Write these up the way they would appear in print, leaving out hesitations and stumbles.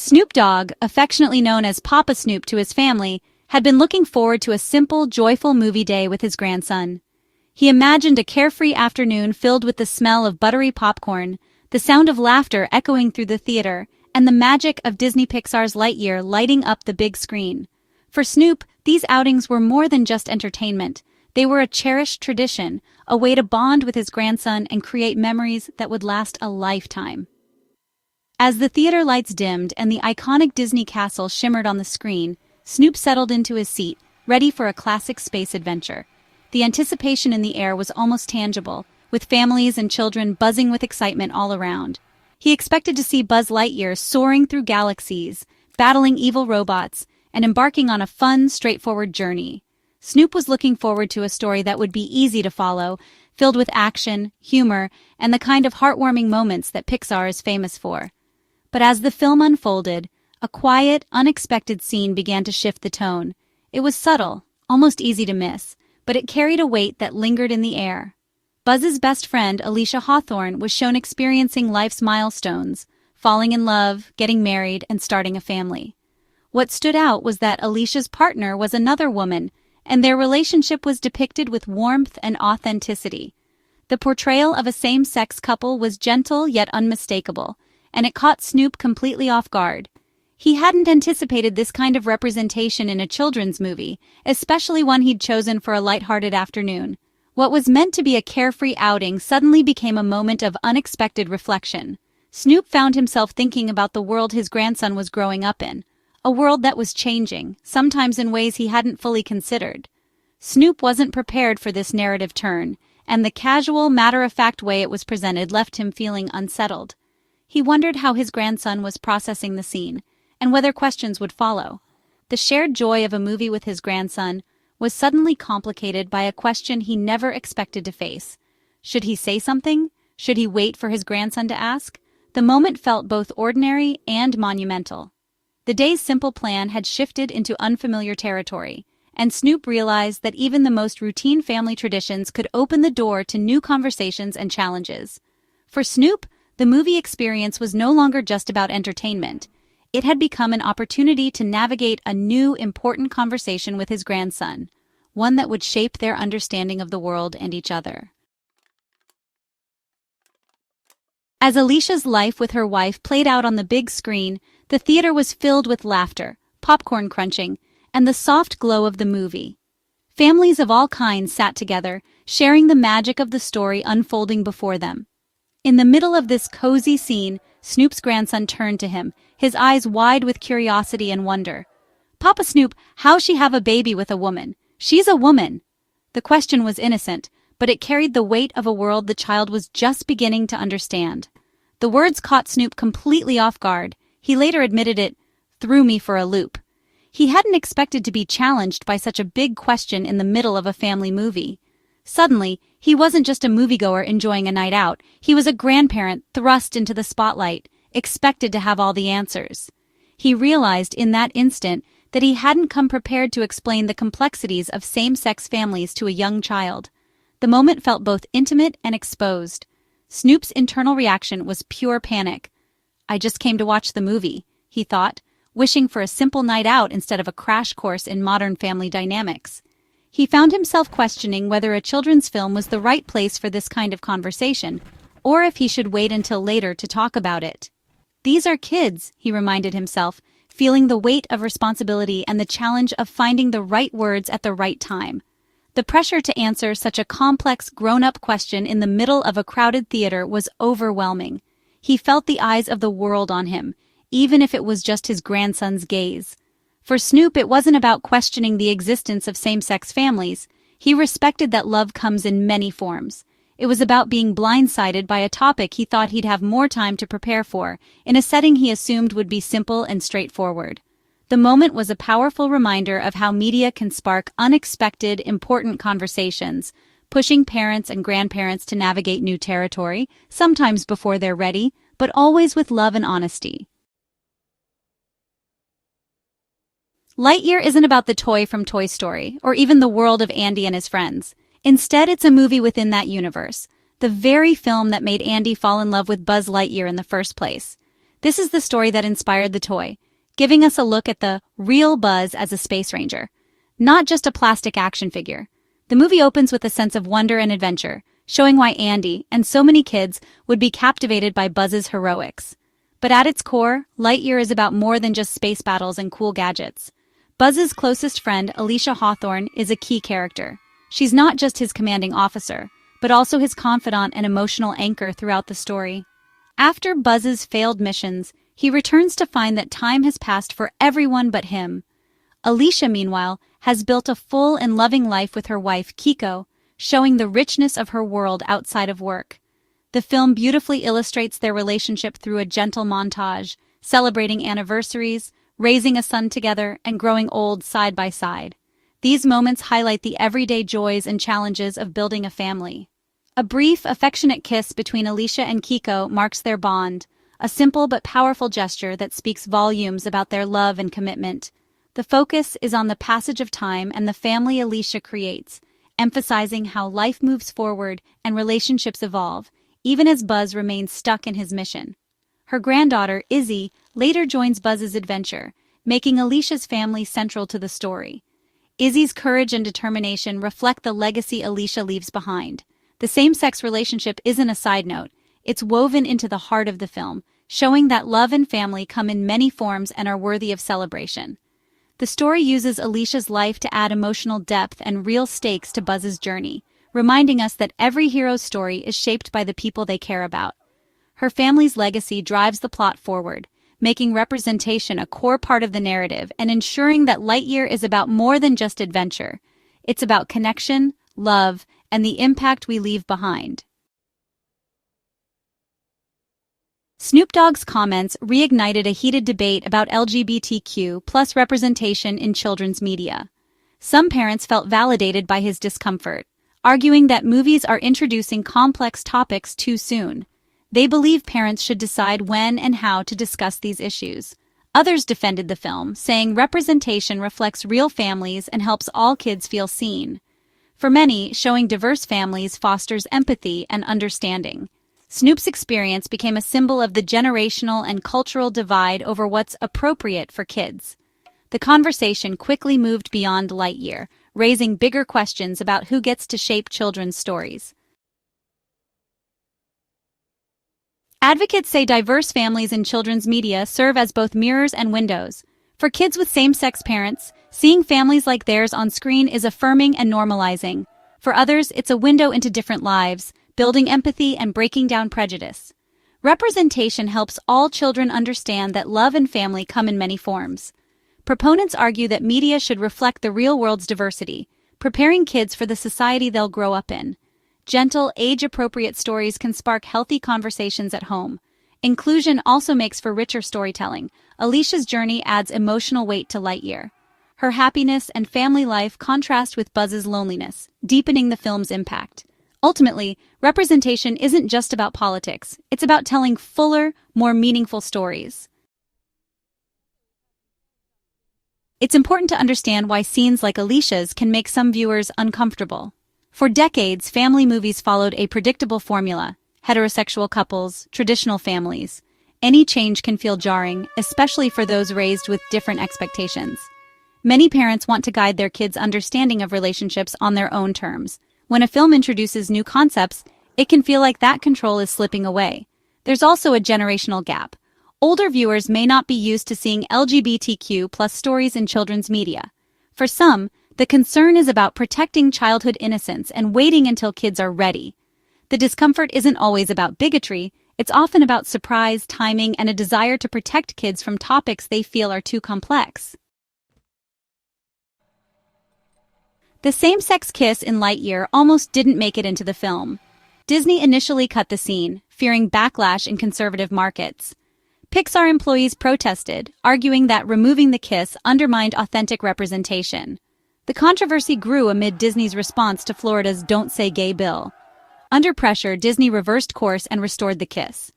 Snoop Dogg, affectionately known as Papa Snoop to his family, had been looking forward to a simple, joyful movie day with his grandson. He imagined a carefree afternoon filled with the smell of buttery popcorn, the sound of laughter echoing through the theater, and the magic of Disney Pixar's Lightyear lighting up the big screen. For Snoop, these outings were more than just entertainment. They were a cherished tradition, a way to bond with his grandson and create memories that would last a lifetime. As the theater lights dimmed and the iconic Disney castle shimmered on the screen, Snoop settled into his seat, ready for a classic space adventure. The anticipation in the air was almost tangible, with families and children buzzing with excitement all around. He expected to see Buzz Lightyear soaring through galaxies, battling evil robots, and embarking on a fun, straightforward journey. Snoop was looking forward to a story that would be easy to follow, filled with action, humor, and the kind of heartwarming moments that Pixar is famous for. But as the film unfolded, a quiet, unexpected scene began to shift the tone. It was subtle, almost easy to miss, but it carried a weight that lingered in the air. Buzz's best friend, Alicia Hawthorne, was shown experiencing life's milestones, falling in love, getting married, and starting a family. What stood out was that Alicia's partner was another woman, and their relationship was depicted with warmth and authenticity. The portrayal of a same-sex couple was gentle yet unmistakable, and it caught Snoop completely off guard. He hadn't anticipated this kind of representation in a children's movie, especially one he'd chosen for a lighthearted afternoon. What was meant to be a carefree outing suddenly became a moment of unexpected reflection. Snoop found himself thinking about the world his grandson was growing up in, a world that was changing, sometimes in ways he hadn't fully considered. Snoop wasn't prepared for this narrative turn, and the casual, matter-of-fact way it was presented left him feeling unsettled. He wondered how his grandson was processing the scene, and whether questions would follow. The shared joy of a movie with his grandson was suddenly complicated by a question he never expected to face. Should he say something? Should he wait for his grandson to ask? The moment felt both ordinary and monumental. The day's simple plan had shifted into unfamiliar territory, and Snoop realized that even the most routine family traditions could open the door to new conversations and challenges. For Snoop, the movie experience was no longer just about entertainment. It had become an opportunity to navigate a new, important conversation with his grandson, one that would shape their understanding of the world and each other. As Alicia's life with her wife played out on the big screen, the theater was filled with laughter, popcorn crunching, and the soft glow of the movie. Families of all kinds sat together, sharing the magic of the story unfolding before them. In the middle of this cozy scene, Snoop's grandson turned to him, his eyes wide with curiosity and wonder. "Papa Snoop, how's she have a baby with a woman? She's a woman." The question was innocent, but it carried the weight of a world the child was just beginning to understand. The words caught Snoop completely off guard. He later admitted it threw me for a loop. He hadn't expected to be challenged by such a big question in the middle of a family movie. Suddenly, he wasn't just a moviegoer enjoying a night out, he was a grandparent thrust into the spotlight, expected to have all the answers. He realized in that instant that he hadn't come prepared to explain the complexities of same-sex families to a young child. The moment felt both intimate and exposed. Snoop's internal reaction was pure panic. "I just came to watch the movie," he thought, wishing for a simple night out instead of a crash course in modern family dynamics. He found himself questioning whether a children's film was the right place for this kind of conversation, or if he should wait until later to talk about it. "These are kids," he reminded himself, feeling the weight of responsibility and the challenge of finding the right words at the right time. The pressure to answer such a complex, grown-up question in the middle of a crowded theater was overwhelming. He felt the eyes of the world on him, even if it was just his grandson's gaze. For Snoop, it wasn't about questioning the existence of same-sex families. He respected that love comes in many forms. It was about being blindsided by a topic he thought he'd have more time to prepare for, in a setting he assumed would be simple and straightforward. The moment was a powerful reminder of how media can spark unexpected, important conversations, pushing parents and grandparents to navigate new territory, sometimes before they're ready, but always with love and honesty. Lightyear isn't about the toy from Toy Story, or even the world of Andy and his friends. Instead, it's a movie within that universe, the very film that made Andy fall in love with Buzz Lightyear in the first place. This is the story that inspired the toy, giving us a look at the real Buzz as a space ranger, not just a plastic action figure. The movie opens with a sense of wonder and adventure, showing why Andy and so many kids would be captivated by Buzz's heroics. But at its core, Lightyear is about more than just space battles and cool gadgets. Buzz's closest friend, Alicia Hawthorne, is a key character. She's not just his commanding officer, but also his confidant and emotional anchor throughout the story. After Buzz's failed missions, he returns to find that time has passed for everyone but him. Alicia, meanwhile, has built a full and loving life with her wife, Kiko, showing the richness of her world outside of work. The film beautifully illustrates their relationship through a gentle montage, celebrating anniversaries, raising a son together, and growing old side by side. These moments highlight the everyday joys and challenges of building a family. A brief, affectionate kiss between Alicia and Kiko marks their bond, a simple but powerful gesture that speaks volumes about their love and commitment. The focus is on the passage of time and the family Alicia creates, emphasizing how life moves forward and relationships evolve, even as Buzz remains stuck in his mission. Her granddaughter, Izzy, later joins Buzz's adventure, making Alicia's family central to the story. Izzy's courage and determination reflect the legacy Alicia leaves behind. The same-sex relationship isn't a side note, it's woven into the heart of the film, showing that love and family come in many forms and are worthy of celebration. The story uses Alicia's life to add emotional depth and real stakes to Buzz's journey, reminding us that every hero's story is shaped by the people they care about. Her family's legacy drives the plot forward, making representation a core part of the narrative and ensuring that Lightyear is about more than just adventure. It's about connection, love, and the impact we leave behind. Snoop Dogg's comments reignited a heated debate about LGBTQ+ representation in children's media. Some parents felt validated by his discomfort, arguing that movies are introducing complex topics too soon. They believe parents should decide when and how to discuss these issues. Others defended the film, saying representation reflects real families and helps all kids feel seen. For many, showing diverse families fosters empathy and understanding. Snoop's experience became a symbol of the generational and cultural divide over what's appropriate for kids. The conversation quickly moved beyond Lightyear, raising bigger questions about who gets to shape children's stories. Advocates say diverse families in children's media serve as both mirrors and windows. For kids with same-sex parents, seeing families like theirs on screen is affirming and normalizing. For others, it's a window into different lives, building empathy and breaking down prejudice. Representation helps all children understand that love and family come in many forms. Proponents argue that media should reflect the real world's diversity, preparing kids for the society they'll grow up in. Gentle, age-appropriate stories can spark healthy conversations at home. Inclusion also makes for richer storytelling. Alicia's journey adds emotional weight to Lightyear. Her happiness and family life contrast with Buzz's loneliness, deepening the film's impact. Ultimately, representation isn't just about politics. It's about telling fuller, more meaningful stories. It's important to understand why scenes like Alicia's can make some viewers uncomfortable. For decades, family movies followed a predictable formula: heterosexual couples, traditional families. Any change can feel jarring, especially for those raised with different expectations. Many parents want to guide their kids' understanding of relationships on their own terms. When a film introduces new concepts, it can feel like that control is slipping away. There's also a generational gap. Older viewers may not be used to seeing LGBTQ+ stories in children's media. For some, the concern is about protecting childhood innocence and waiting until kids are ready. The discomfort isn't always about bigotry, it's often about surprise, timing, and a desire to protect kids from topics they feel are too complex. The same-sex kiss in Lightyear almost didn't make it into the film. Disney initially cut the scene, fearing backlash in conservative markets. Pixar employees protested, arguing that removing the kiss undermined authentic representation. The controversy grew amid Disney's response to Florida's Don't Say Gay bill. Under pressure, Disney reversed course and restored the kiss.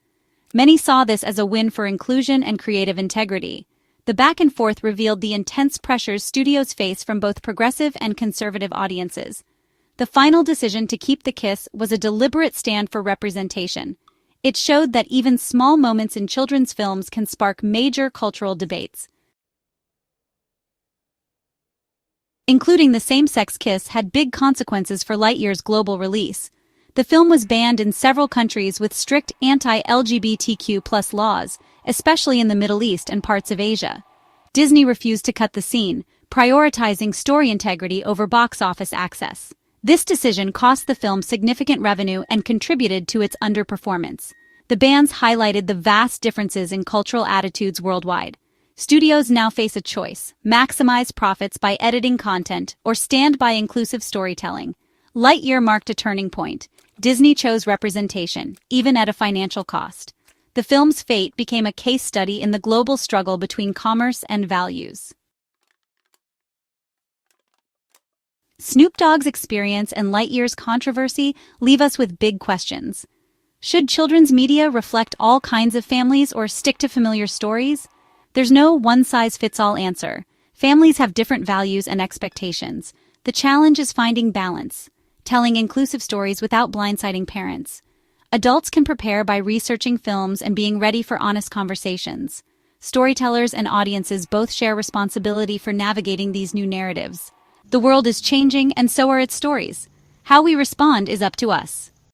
Many saw this as a win for inclusion and creative integrity. The back and forth revealed the intense pressures studios face from both progressive and conservative audiences. The final decision to keep the kiss was a deliberate stand for representation. It showed that even small moments in children's films can spark major cultural debates. Including the same-sex kiss had big consequences for Lightyear's global release. The film was banned in several countries with strict anti-LGBTQ+ laws, especially in the Middle East and parts of Asia. Disney refused to cut the scene, prioritizing story integrity over box office access. This decision cost the film significant revenue and contributed to its underperformance. The bans highlighted the vast differences in cultural attitudes worldwide. Studios now face a choice: maximize profits by editing content or stand by inclusive storytelling. Lightyear marked a turning point. Disney chose representation, even at a financial cost. The film's fate became a case study in the global struggle between commerce and values. Snoop Dogg's experience and Lightyear's controversy leave us with big questions. Should children's media reflect all kinds of families or stick to familiar stories? There's no one-size-fits-all answer. Families have different values and expectations. The challenge is finding balance, telling inclusive stories without blindsiding parents. Adults can prepare by researching films and being ready for honest conversations. Storytellers and audiences both share responsibility for navigating these new narratives. The world is changing, and so are its stories. How we respond is up to us.